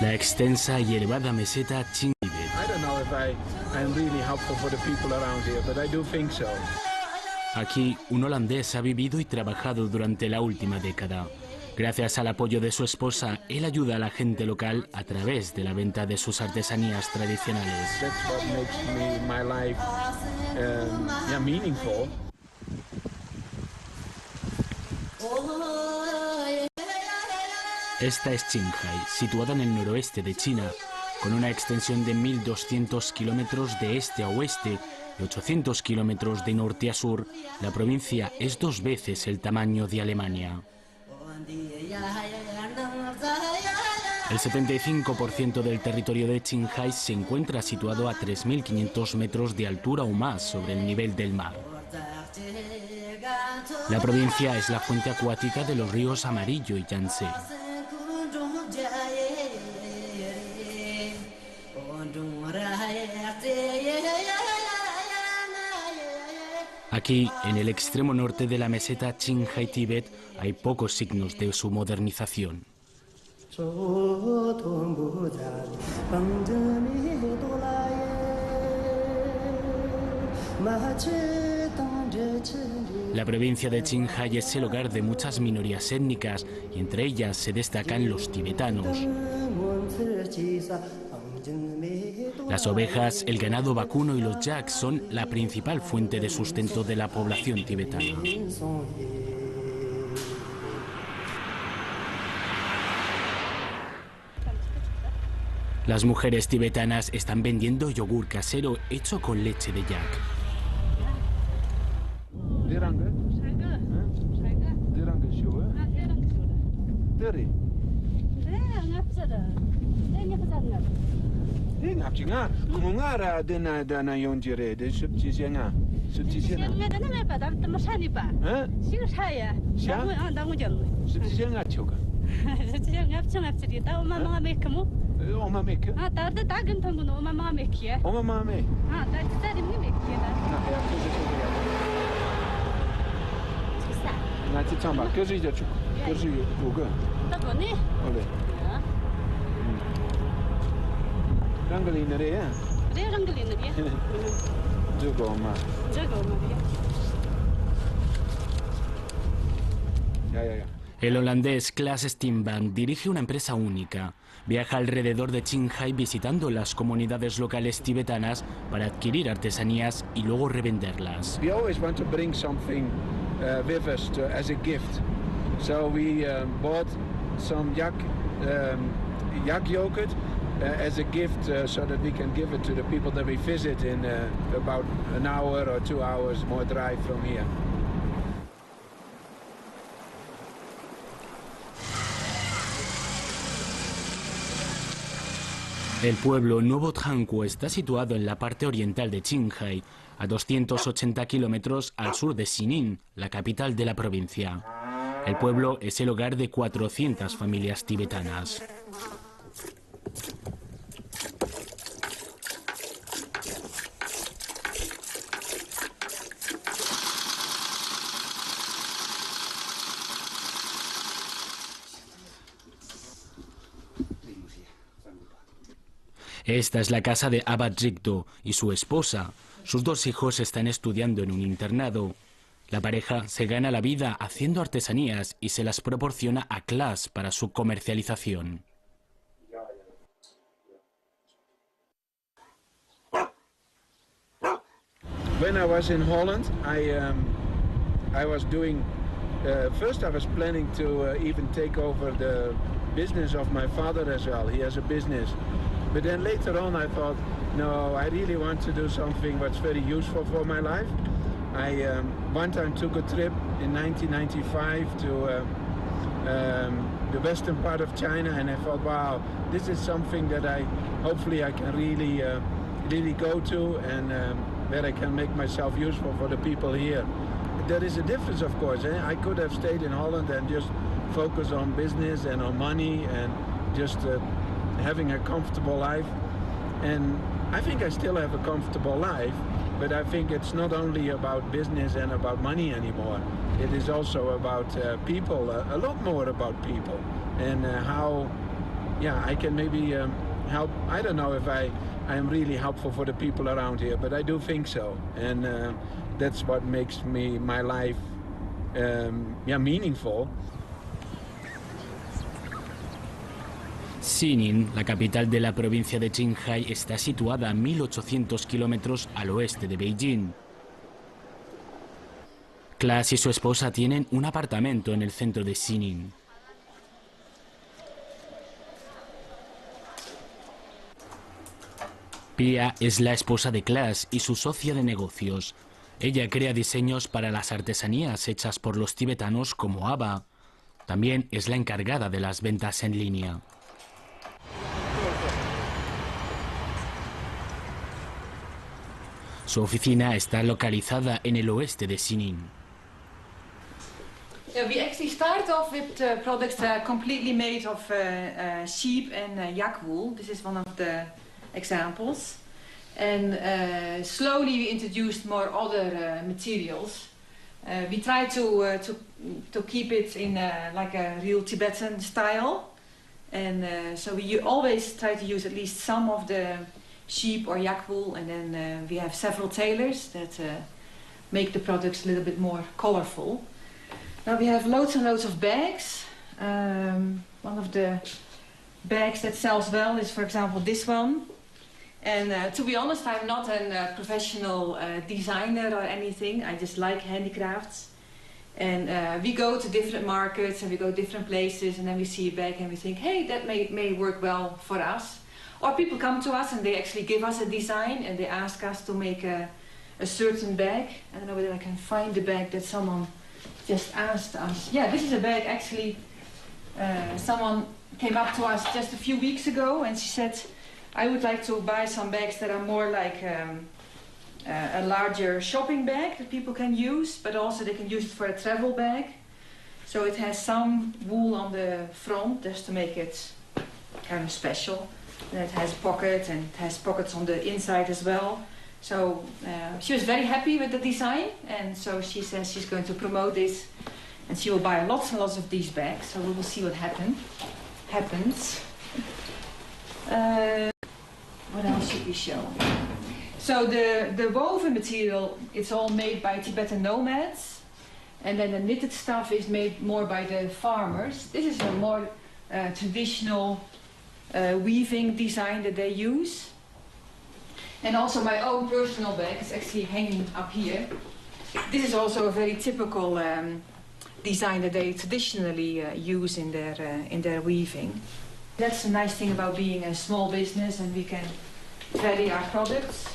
La extensa y elevada meseta Tibet. Aquí, un holandés ha vivido y trabajado durante la última década. Gracias al apoyo de su esposa, él ayuda a la gente local a través de la venta de sus artesanías tradicionales. Esta es Qinghai, situada en el noroeste de China, con una extensión de 1.200 kilómetros de este a oeste y 800 kilómetros de norte a sur. La provincia es 2 veces el tamaño de Alemania. El 75% del territorio de Qinghai se encuentra situado a 3.500 metros de altura o más sobre el nivel del mar. La provincia es la fuente acuática de los ríos Amarillo y Yangtze. Aquí, en el extremo norte de la meseta Qinghai-Tíbet, hay pocos signos de su modernización. La provincia de Qinghai es el hogar de muchas minorías étnicas y entre ellas se destacan los tibetanos. Las ovejas, el ganado vacuno y los yaks son la principal fuente de sustento de la población tibetana. Las mujeres tibetanas están vendiendo yogur casero hecho con leche de yak. El holandés Klaas Steenbam dirige una empresa única. Viaja alrededor de Qinghai visitando las comunidades locales tibetanas para adquirir artesanías y luego revenderlas. We always want to bring something with us as a gift. So we bought some yak yogurt as a gift so that we can give it to the people that we visit in about an hour or 2 hours more drive from here. El pueblo Nuevo Tranco está situado en la parte oriental de Qinghai, a 280 kilómetros al sur de Xining, la capital de la provincia. El pueblo es el hogar de 400 familias tibetanas. Esta es la casa de Abad Rigdo y su esposa. Sus 2 hijos están estudiando en un internado. La pareja se gana la vida haciendo artesanías y se las proporciona a Klaas para su comercialización. When I was in Holland, I was doing. First, I was planning to even take over the business of my father as well. He has a business. But then later on I thought, no, I really want to do something that's very useful for my life. I one time took a trip in 1995 to the western part of China, and I thought, wow, this is something that hopefully I can really go to, and where I can make myself useful for the people here. There is a difference, of course. I could have stayed in Holland and just focus on business and on money and just having a comfortable life, and I think I still have a comfortable life, but I think it's not only about business and about money anymore. It is also about people, a lot more about people, and how yeah, I can maybe help. I don't know if I am really helpful for the people around here, but I do think so, and that's what makes my life meaningful. Xining, la capital de la provincia de Qinghai, está situada a 1800 kilómetros al oeste de Beijing. Klaas y su esposa tienen un apartamento en el centro de Xining. Pia es la esposa de Klaas y su socia de negocios. Ella crea diseños para las artesanías hechas por los tibetanos como haba. También es la encargada de las ventas en línea. Su oficina está localizada en el oeste de Xining. Yeah, we actually start off with products that are completely made of sheep and yak wool. This is one of the examples. And slowly we introduced more other materials. We try to keep it in like a real Tibetan style. And so we always try to use at least some of the sheep or yak wool, and then we have several tailors that make the products a little bit more colorful. Now we have loads and loads of bags. One of the bags that sells well is, for example, this one. And to be honest, I'm not a professional designer or anything. I just like handicrafts. And we go to different markets and we go to different places, and then we see a bag and we think, hey, that may work well for us. Or people come to us and they actually give us a design and they ask us to make a certain bag. I don't know whether I can find the bag that someone just asked us. Yeah, this is a bag actually. Someone came up to us just a few weeks ago and she said, I would like to buy some bags that are more like a larger shopping bag that people can use, but also they can use it for a travel bag. So it has some wool on the front just to make it kind of special. And it has pockets, and it has pockets on the inside as well. So she was very happy with the design, and so she says she's going to promote this, and she will buy lots and lots of these bags. So we will see what happens. What else should we show? So the woven material, it's all made by Tibetan nomads, and then the knitted stuff is made more by the farmers. This is a more traditional weaving design that they use. And also my own personal bag is actually hanging up here. This is also a very typical design that they traditionally use in their weaving. That's the nice thing about being a small business, and we can vary our products.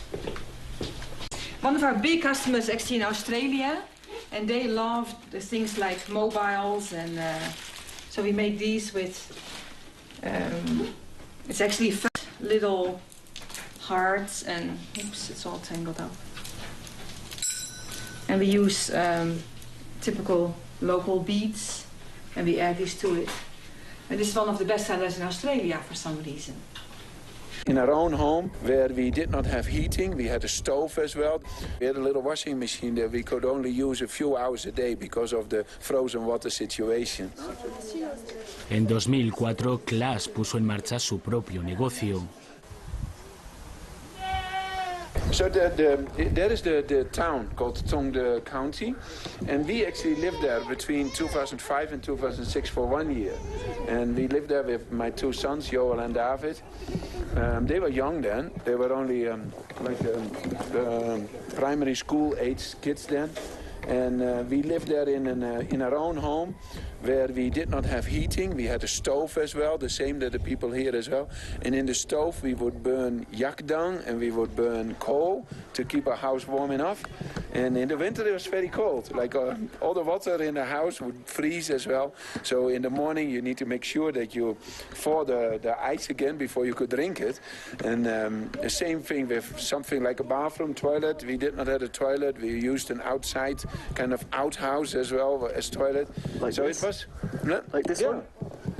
One of our big customers is actually in Australia, and they love the things like mobiles, and so we make these with it's actually little hearts, and oops, it's all tangled up. And we use typical local beads, and we add this to it. And this is one of the best sellers in Australia for some reason. In our own home, where we did not have heating, we had a stove as well. We had a little washing machine that we could only use a few hours a day because of the frozen water situation. En 2004, Klaas puso en marcha su propio negocio. So there is the town called Tongde County, and we actually lived there between 2005 and 2006 for 1 year. And we lived there with my two sons, Joel and David. They were young then. They were only primary school age kids then. And we lived there in our own home, where we did not have heating. We had a stove as well, the same that the people here as well. And in the stove we would burn yak dung and we would burn coal to keep our house warm enough. And in the winter it was very cold. Like all the water in the house would freeze as well. So in the morning you need to make sure that you thaw the ice again before you could drink it. And the same thing with something like a bathroom, toilet. We did not have a toilet. We used an outside kind of outhouse as well as toilet. Like so this? It was Like this one?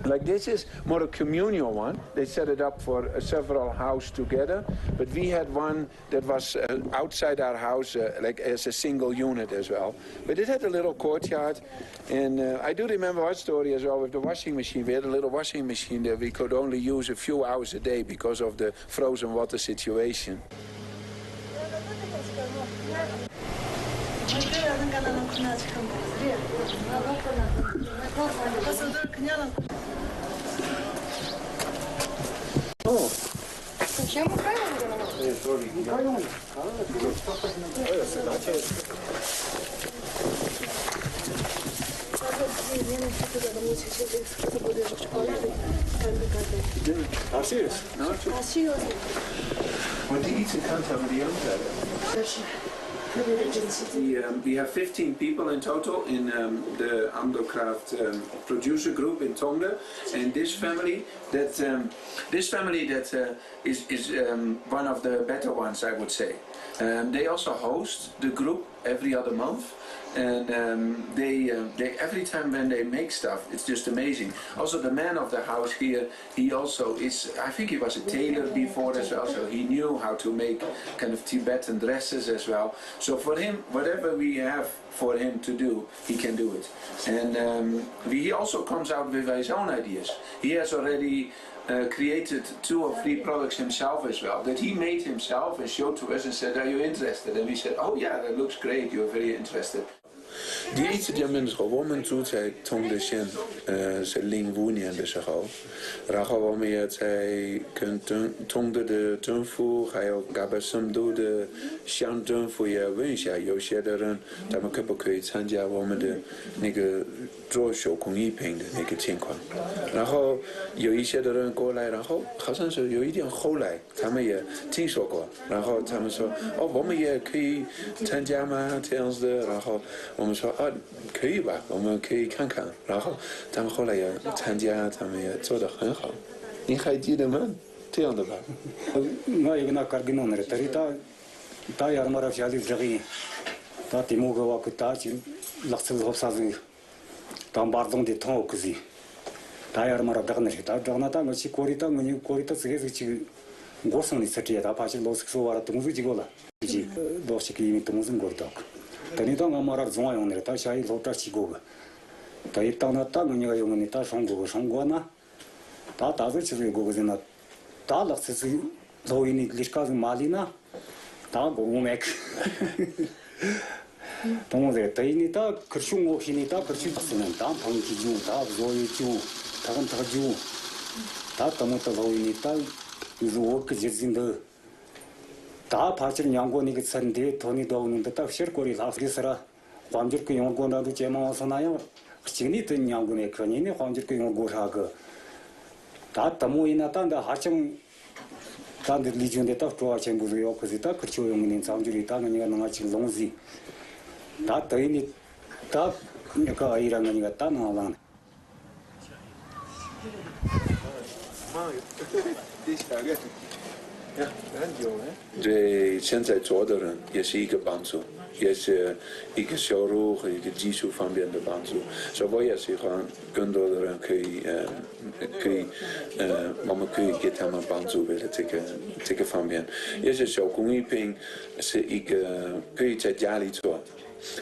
Like this is more a communal one. They set it up for several houses together, but we had one that was outside our house, like as a single unit as well. But it had a little courtyard, and I do remember one story as well with the washing machine. We had a little washing machine that we could only use a few hours a day because of the frozen water situation. Oh. Want die iets in kant hebben die we have 15 people in total in the Amdocraft producer group in Tonga, and this family that is one of the better ones, I would say. They also host the group every other month. And they every time when they make stuff, it's just amazing. Also, the man of the house here, he also is, I think he was a tailor before as well, so he knew how to make kind of Tibetan dresses as well. So for him, whatever we have for him to do, he can do it. And he also comes out with his own ideas. He has already created 2 or 3 products himself as well, that he made himself and showed to us and said, are you interested? And we said, oh yeah, that looks great, you're very interested. 第一次见面的时候，我们住在通德县，是05年的时候，然后我们也在跟通德的政府还有嘎巴省都的乡政府也问一下，有些的人他们可不可以参加我们的那个做手工艺品的那个情况，然后有一些的人过来，然后好像是有一点后来他们也听说过，然后他们说哦，我们也可以参加吗？这样子的，然后我们说啊，可以吧，我们可以看看，然后他们后来也参加，他们也做得很好。你还记得吗？这样的吧？我一个那干给弄的，但是他要么让家里这个，他题目个话给他就老是好啥子，当巴东的通我可是，他要么让这个呢，他这个那他我去过里他这个是去，我生的是这他怕是老是说话东西几个了，就是老是给你东西过到。 但你当我马上中央用的，他下一老早起过个，他一当那当我那个用的，他上过呢，他打着就是过个人呢，他那是老一年历史是马里呢，他过我买。当我在对你他可是我是你他可是不是能当朋友就他所以就他跟他就他怎么他老一年他就是我个日子的。 다 파질 양고니 그 산데 돈이 도는데 딱 셔거리 라프리스라 관절 그 용고나도 제마서나요 지금이 된 양고네 그니네 관절 그 용고사가 다 담모이나 단다 하청 단데 리준데 딱 좋아 전부요 그지다 그 조용인 상주리 당연히 나가 지금 농지 다 더이니 다 그러니까 아이랑 거니가 따나랑 对现在做的人也是一个帮助，也是一个收入和一个技术方面的帮助。所以我也喜欢更多的人可以我们可以给他们帮助为了这个方面。也是手工艺品是一个可以在家里做。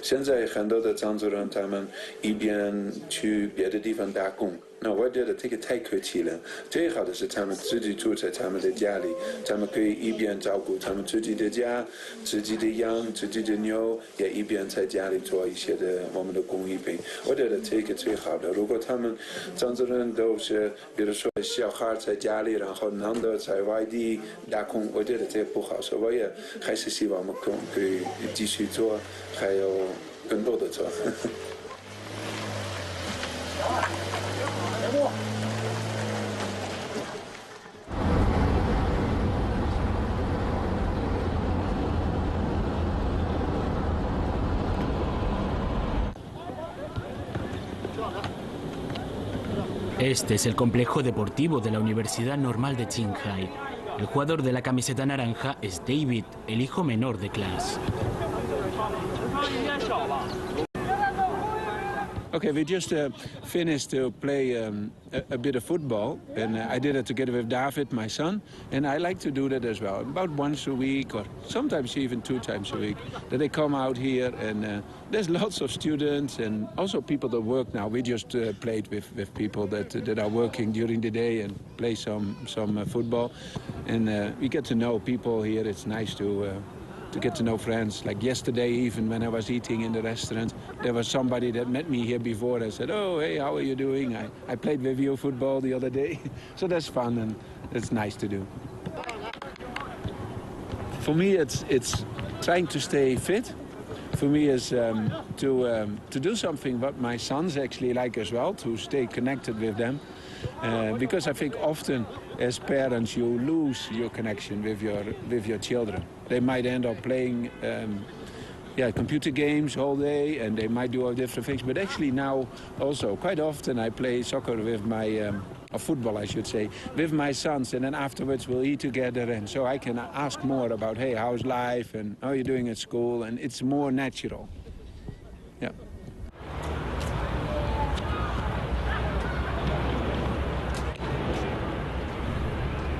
现在很多的藏族人，他们一边去别的地方打工，那我觉得这个太可惜了。最好的是他们自己住在他们的家里，他们可以一边照顾他们自己的家、自己的羊、自己的牛，也一边在家里做一些的我们的工艺品。我觉得这个最好的。如果他们藏族人都是，比如说小孩在家里，然后男的在外地打工，我觉得这不好。所以我也还是希望我们可以继续做，还有。 更多的做。Este es el complejo deportivo de la Universidad Normal de Qinghai. El jugador de la camiseta naranja es David, el hijo menor de Klaas. Okay, we just finished to play a bit of football, and I did it together with David, my son, and I like to do that as well, about once a week, or sometimes even 2 times a week, that they come out here, and there's lots of students, and also people that work now. We just played with people that are working during the day and play some football, and we get to know people here. It's nice to get to know friends. Like yesterday, even when I was eating in the restaurant, there was somebody that met me here before. I said, "Oh, hey, how are you doing? I played with you football the other day." So that's fun, and it's nice to do. For me, it's trying to stay fit. For me, is to do something what my sons actually like as well, to stay connected with them. Because I think often as parents you lose your connection with your children. They might end up playing computer games all day, and they might do all different things. But actually now also quite often I play soccer with my or football I should say, with my sons, and then afterwards we'll eat together, and so I can ask more about, hey, how's life and how are you doing at school, and it's more natural. Yeah.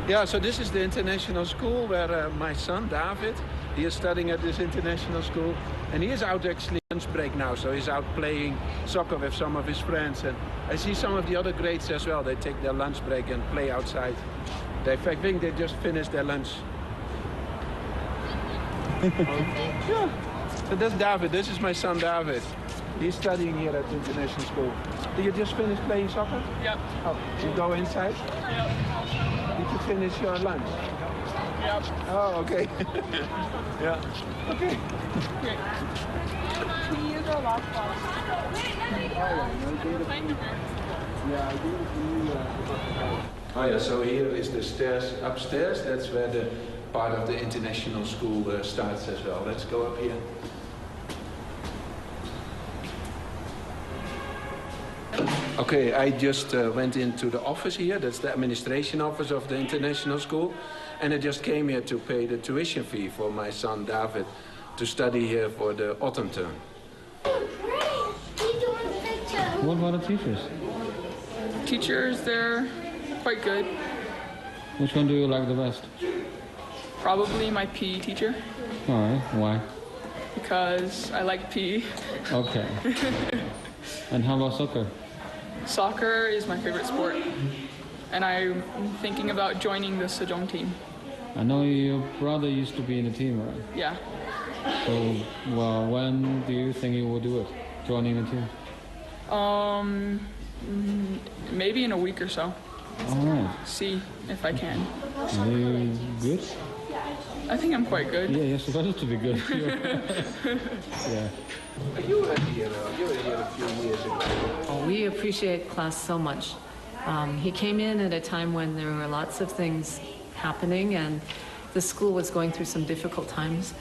Yeah, so this is the international school where my son, David, he is studying at this international school. And he is out actually lunch break now, so he's out playing soccer with some of his friends. And I see some of the other grades as well. They take their lunch break and play outside. I think they just finished their lunch. Yeah, so that's David. This is my son, David. He's studying here at the international school. Did you just finish playing soccer? Yep. Oh, you go inside? Yep. Did you finish your lunch? Yep. Oh, okay. Yeah. Okay. Okay. Can you go last one? Thank you. Yeah, I do. Oh yeah, so here is the stairs upstairs. That's where the part of the international school starts as well. Let's go up here. Okay, I just went into the office here. That's the administration office of the international school. And I just came here to pay the tuition fee for my son David to study here for the autumn term. What about the teachers? Teachers, they're quite good. Which one do you like the best? Probably my PE teacher. All right, why? Because I like PE. Okay. And how about soccer? Soccer is my favorite sport. And I'm thinking about joining the Sejong team. I know your brother used to be in the team, right? Yeah. So, well, when do you think you will do it, joining the team? Maybe in a week or so. All right. See if I can. Are you good? I think I'm quite good. Yeah, you're supposed to be good. Yeah. You were here a few years ago. Oh, we appreciate Klaas so much. He came in at a time when there were lots of things happening and the school was going through some difficult times.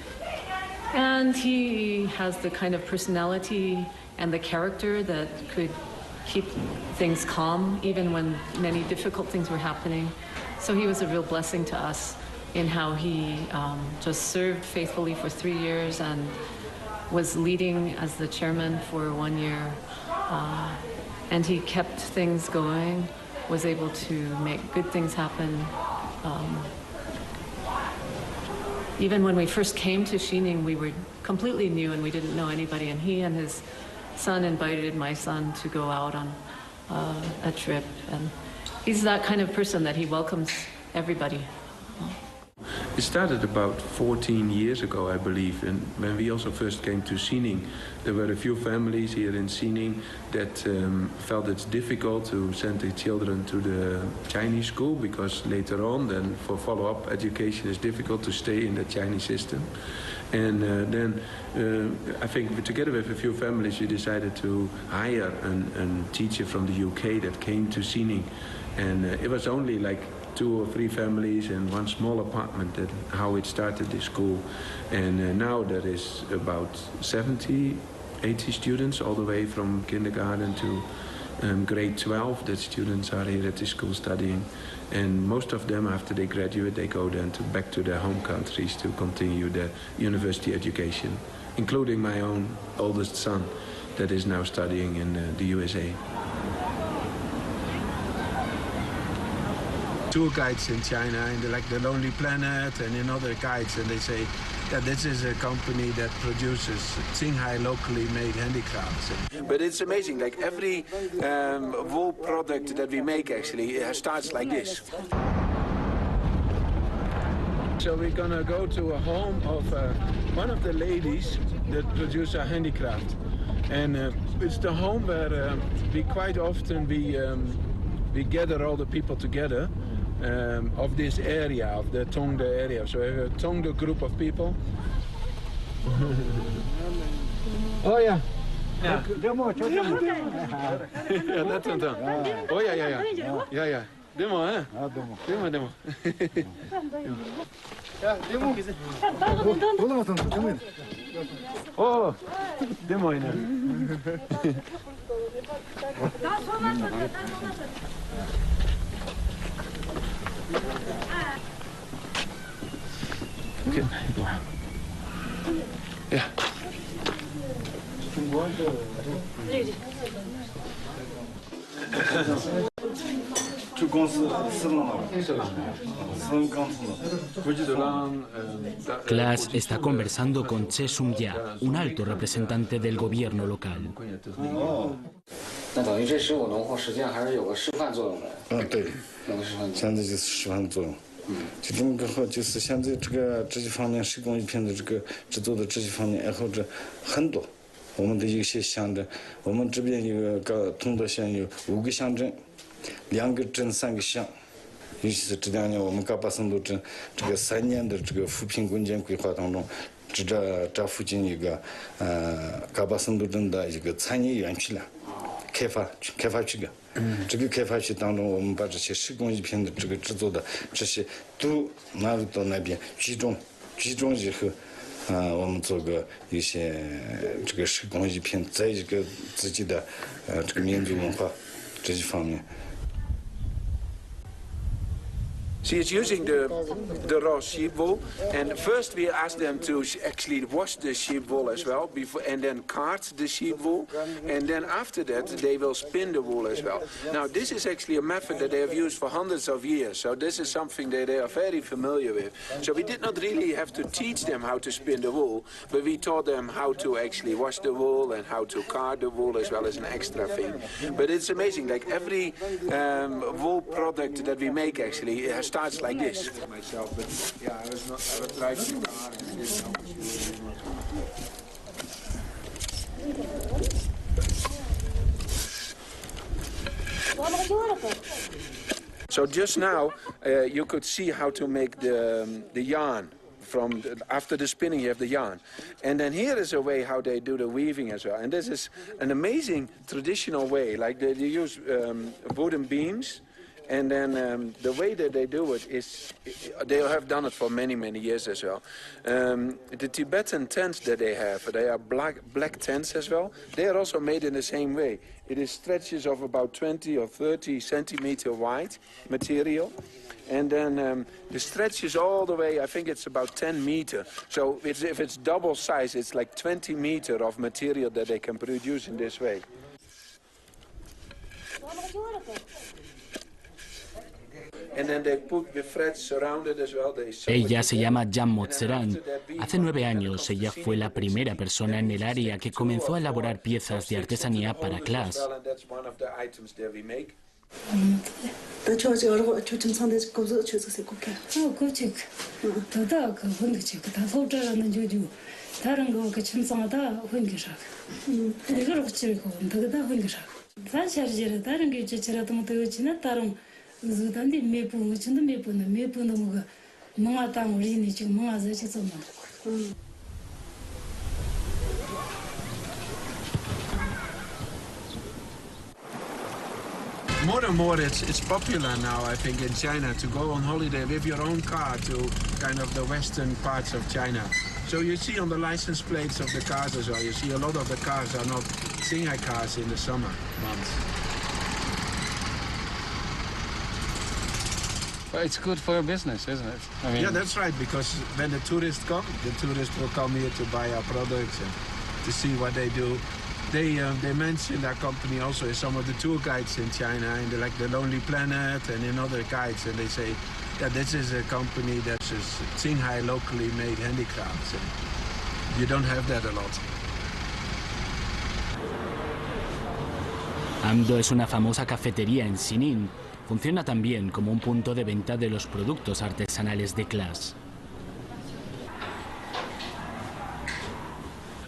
And he has the kind of personality and the character that could keep things calm even when many difficult things were happening. So he was a real blessing to us in how he just served faithfully for 3 years and was leading as the chairman for 1 year. And he kept things going, was able to make good things happen. Even when we first came to Xining, we were completely new and we didn't know anybody. And he and his son invited my son to go out on a trip. And he's that kind of person that he welcomes everybody. It started about 14 years ago, I believe, and when we also first came to Xining, there were a few families here in Xining that felt it's difficult to send their children to the Chinese school because later on, then for follow-up education, it's difficult to stay in the Chinese system. And then I think together with a few families, we decided to hire a teacher from the UK that came to Xining, and it was only like 2 or 3 families and one small apartment. That how it started the school, and now there is about 70, 80 students all the way from kindergarten to grade 12 that students are here at the school studying, and most of them after they graduate they go then back to their home countries to continue their university education, including my own oldest son. that is now studying in the USA. Tour guides in China, and like the Lonely Planet and in other guides, and they say that this is a company that produces Qinghai locally made handicrafts. But it's amazing, like every wool product that we make actually starts like this. So we're gonna go to a home of one of the ladies that produce a handicraft. And it's the home where we quite often we gather all the people together of this area, of the Tongde area. So we have a Tongde group of people. Oh yeah. Ja. Demo, ja, dat en dan. Oh ja, ja, ja. Ja, ja. Demo, hè? Ja, demo. Demo, demo. Ja, demo. Oh, demo in. Okay. Ja. 这公司4浪了，4浪刚出了。Klaas está conversando con Che Sung-ya, un alto representante del gobierno local. 那等于这15农户实际上还是有个示范作用的。对，现在就是示范作用。就这么个话，就是现在这些方面手工艺品的制作的这些方面爱好者很多。我们的一些乡镇，我们这边有个通德县有5个乡镇，2个镇3个乡。尤其是这2年，我们嘎巴森都镇这个3年的这个扶贫攻坚规划当中，这附近一个嘎巴森都镇的一个产业园区了，开发区的。这个开发区当中，我们把这些手工艺品的这个制作的这些都拿到那边集中以后。我们做个一些这个手工艺品，在一个自己的这个民族文化这些方面。 See, it's using the raw sheep wool, and first we ask them to actually wash the sheep wool as well, and then card the sheep wool, and then after that they will spin the wool as well. Now this is actually a method that they have used for hundreds of years, so this is something that they are very familiar with. So we did not really have to teach them how to spin the wool, but we taught them how to actually wash the wool and how to card the wool as well as an extra thing. But it's amazing, like every wool product that we make actually starts like this. Myself, but yeah, I was driving the car and this. So just now, you could see how to make the yarn. After the spinning, you have the yarn, and then here is a way how they do the weaving as well. And this is an amazing traditional way. Like they use wooden beams. And then the way that they do it is, they have done it for many years as well. The Tibetan tents that they are black tents as well. They are also made in the same way. It is stretches of about 20 or 30 centimeter wide material. And then the stretch is all the way, I think it's about 10 meters. So if it's double size, it's like 20 meters of material that they can produce in this way. And then they put the threads around it as well. Ella se llama Jan Motzeran. Hace 9 años ella fue la primera persona en el área que comenzó a elaborar piezas de artesanía para Klaas. More and more it's popular now, I think, in China to go on holiday with your own car to kind of the western parts of China. So you see on the license plates of the cars as well, you see a lot of the cars are not Qinghai cars in the summer months. Well, it's good for your business, isn't it? I mean, yeah, that's right, because when the tourists will come here to buy our products and to see what they do. They mentioned our company also as some of the tour guides in China, and like the Lonely Planet and in other guides, and they say that this is a company that's a Shanghai locally made handicrafts. And you don't have that a lot. Amdo es una famosa cafetería en Xining. Funciona también como un punto de venta de los productos artesanales de Klaas.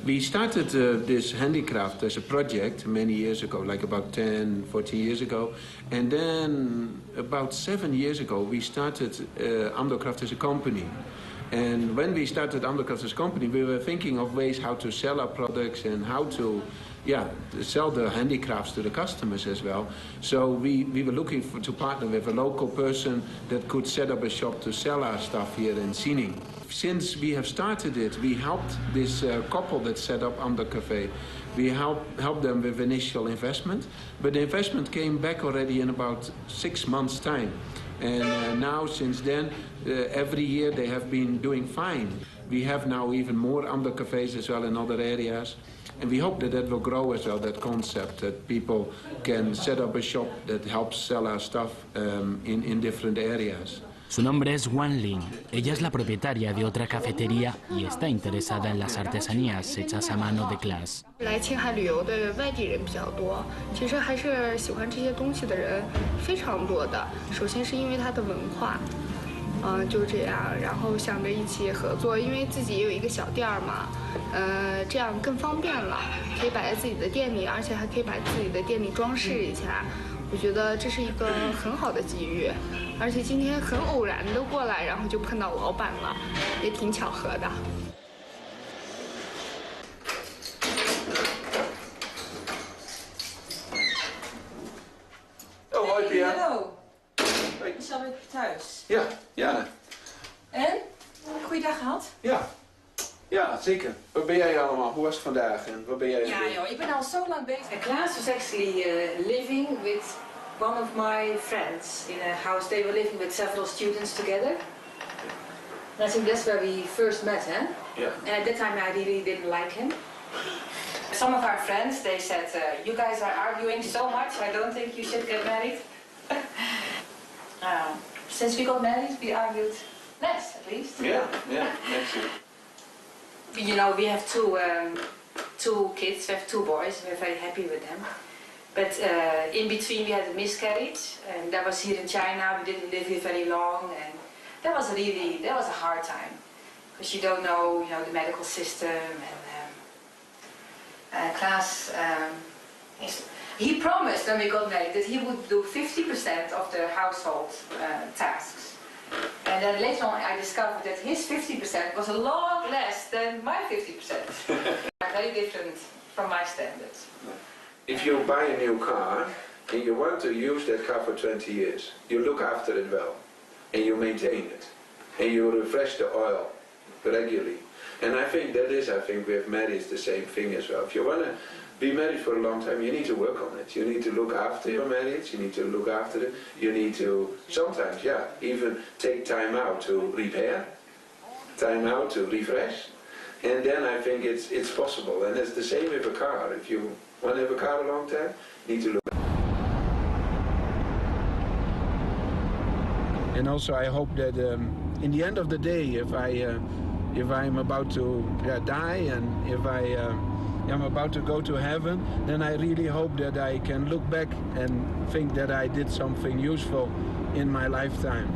We started this handicraft as a project many years ago, like about 10, 14 years ago. And then about 7 years ago, we started Amdocraft as a company. And when we started Amdocraft as a company, we were thinking of ways how to sell our products and how to sell the handicrafts to the customers as well. So we were looking to partner with a local person that could set up a shop to sell our stuff here in Xining. Since we have started it, we helped this couple that set up Amdo Cafe. We helped them with initial investment, but the investment came back already in about 6 months' time. And now, since then, every year they have been doing fine. We have now even more Amdo Cafes as well in other areas. And we hope that that will grow as well, that concept, that people can set up a shop that helps sell our stuff in different areas. Su nombre es Wan Ling. Ella es la propietaria de otra cafetería y está interesada en las artesanías hechas a mano de Klaas. 来青海旅游的外地人比较多，其实还是喜欢这些东西的人非常多的。首先是因为它的文化，就这样，然后想着一起合作，因为自己也有一个小店儿嘛，这样更方便了，可以摆在自己的店里，而且还可以把自己的店里装饰一下。我觉得这是一个很好的机遇，而且今天很偶然的过来，然后就碰到老板了，也挺巧合的。Oh, hoi Pia. Hallo. Hoi. Is alweer thuis? Ja, ja. En? Goeiedag gehad? Ja. Ja, zeker. Wat ben jij allemaal? Hoe was het vandaag en wat ben jij? Ja joh, ik ben al zo lang bezig. Klaas was actually living with one of my friends in a house. They were living with several students together. And I think that's where we first met, huh? Yeah. And at that time I really didn't like him. Some of our friends, they said, you guys are arguing so much, I don't think you should get married. Since we got married, we argued less, at least. Yeah, actually. You know, we have two kids, we have 2 boys, we're very happy with them. But in between we had a miscarriage, and that was here in China, we didn't live here very long, and that was a hard time. Because you don't know, the medical system, and Klaas, he promised when we got married that he would do 50% of the household tasks. And then later on I discovered that his 50% was a lot less than my 50%. Very different from my standards. If you buy a new car and you want to use that car for 20 years, you look after it well and you maintain it and you refresh the oil regularly. And I think with marriage the same thing as well. If you want to be married for a long time, you need to work on it. You need to look after your marriage, you need to look after it. You need to sometimes, even take time out to repair, time out to refresh. And then I think it's possible. And it's the same with a car. If you want to have a car a long time, you need to look. And also I hope that in the end of the day, if I'm about to die and if I'm about to go to heaven, then I really hope that I can look back and think that I did something useful in my lifetime.